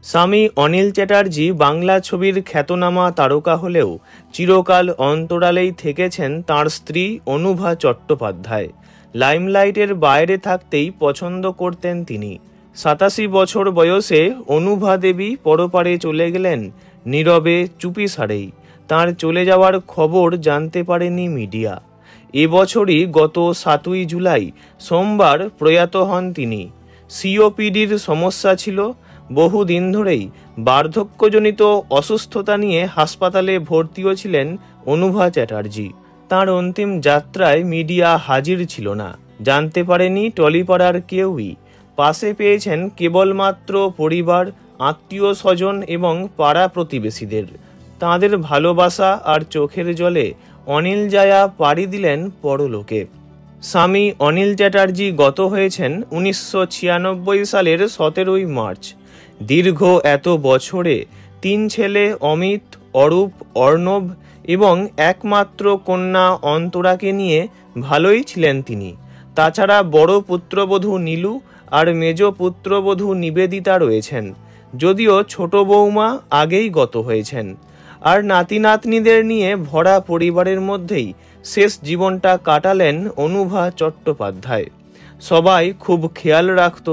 স্বামী অনিল চ্যাটার্জি বাংলা ছবির খ্যাতনামা তারকা হলেও চিরকাল অন্তরালেই থেকেছেন তাঁর স্ত্রী অনুভা চট্টোপাধ্যায়। লাইমলাইটের বাইরে থাকতেই পছন্দ করতেন তিনি। ৮৭ বছর বয়সে অনুভা দেবী পরপারে চলে গেলেন নীরবে চুপিসারেই। তাঁর চলে যাওয়ার খবর জানতে পারেনি মিডিয়া। এবছরই গত ৭ই জুলাই সোমবার প্রয়াত হন তিনি। সিওপিডির সমস্যা ছিল। বহুদিন ধরেই বার্ধক্যজনিত অসুস্থতা নিয়ে হাসপাতালে ভর্তিও ছিলেন অনুভা চ্যাটার্জি। তাঁর অন্তিম যাত্রায় মিডিয়া হাজির ছিল না, জানতে পারেনি টলিপাড়ার কেউই। পাশে পেয়েছেন কেবলমাত্র পরিবার, আত্মীয় স্বজন এবং পাড়া প্রতিবেশীদের। তাঁদের ভালোবাসা আর চোখের জলে অনিল জায়া পাড়ি দিলেন পরলোকে। স্বামী অনিল চ্যাটার্জি গত হয়েছেন 1996 সালের 17ই মার্চ। দীর্ঘ এত বছরে 3 ছেলে অমিত, অরূপ, অর্ণব এবং একমাত্র কন্যা অন্তরাকে নিয়ে ভালোই ছিলেন তিনি। তাছাড়া বড় পুত্রবধূ নীলু আর মেজ পুত্রবধূ নিবেদিতা রয়েছেন, যদিও ছোট বৌমা আগেই গত হয়েছেন। আর নাতি নাতনিদের নিয়ে ভরা পরিবারের মধ্যেই শেষ জীবনটা কাটালেন অনুভা চট্টোপাধ্যায়। সবাই খুব খেয়াল রাখত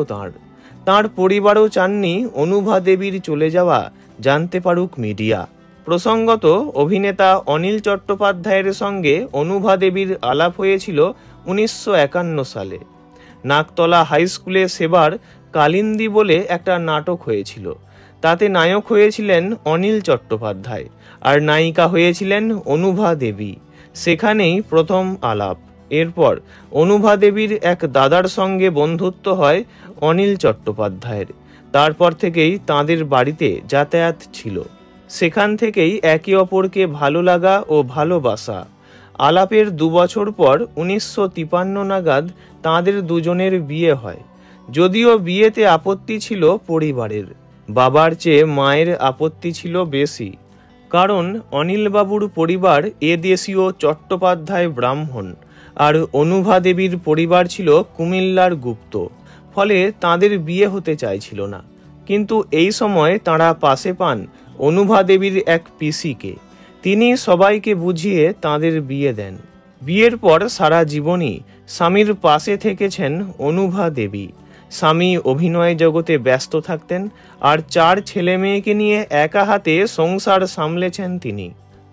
তাঁর পরিবারও চাননি অনুভা দেবীর চলে যাওয়া জানতে পারুক মিডিয়া। প্রসঙ্গত, অভিনেতা অনিল চট্টোপাধ্যায়ের সঙ্গে অনুভা দেবীর আলাপ হয়েছিল 1951 সালে। নাকতলা হাই স্কুলে সেবার কালিন্দী বলে একটা নাটক হয়েছিল। তাতে নায়ক হয়েছিলেন অনিল চট্টোপাধ্যায় আর নায়িকা হয়েছিলেন অনুভা দেবী। সেখানেই প্রথম আলাপ। এরপর অনুভা দেবীর এক দাদার সঙ্গে বন্ধুত্ব হয় অনিল চট্টোপাধ্যায়ের। তারপর থেকেই তাঁদের বাড়িতে যাতায়াত ছিল। সেখান থেকেই একে অপরকে ভালো লাগা ও ভালোবাসা। আলাপের 2 বছর পর 1953 নাগাদ তাঁদের দুজনের বিয়ে হয়। যদিও বিয়েতে আপত্তি ছিল পরিবারের। বাবার চেয়ে মায়ের আপত্তি ছিল বেশি। কারণ অনিলবাবুর পরিবার এদেশীয় চট্টোপাধ্যায় ব্রাহ্মণ আর অনুভা দেবীর পরিবার ছিল কুমিল্লার গুপ্ত। ফলে তাঁদের বিয়ে হতে চাইছিল না। কিন্তু এই সময় তাঁরা পাশে পান অনুভা দেবীর এক পিসিকে। তিনি সবাইকে বুঝিয়ে তাঁদের বিয়ে দেন। বিয়ের পর সারা জীবনই স্বামীর পাশে থেকেছেন অনুভা দেবী। স্বামী অভিনয় জগতে ব্যস্ত থাকতেন আর 4 ছেলে মেয়েকে নিয়ে একা হাতে সংসার সামলেছেন তিনি।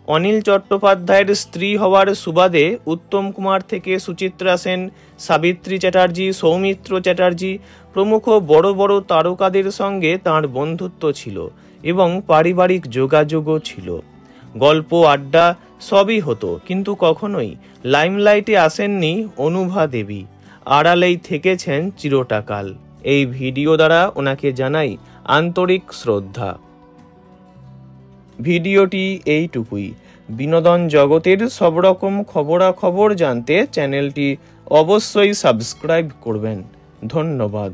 অনিল চট্টোপাধ্যায়ের স্ত্রী হওয়ার সুবাদে উত্তম কুমার থেকে সুচিত্রা সেন, সাবিত্রী চ্যাটার্জি, সৌমিত্র চ্যাটার্জি প্রমুখ বড় বড় তারকাদের সঙ্গে তাঁর বন্ধুত্ব ছিল এবং পারিবারিক যোগাযোগও ছিল। গল্প, আড্ডা সবই হতো, কিন্তু কখনোই লাইমলাইটে আসেননি অনুভা দেবী। আড়ালেই থেকেছেন চিরটাকাল। এই ভিডিও দ্বারা ওনাকে জানাই আন্তরিক শ্রদ্ধা। ভিডিওটি এইটুকুই। বিনোদন জগতের সব রকম খবরাখবর জানতে চ্যানেলটি অবশ্যই সাবস্ক্রাইব করবেন। ধন্যবাদ।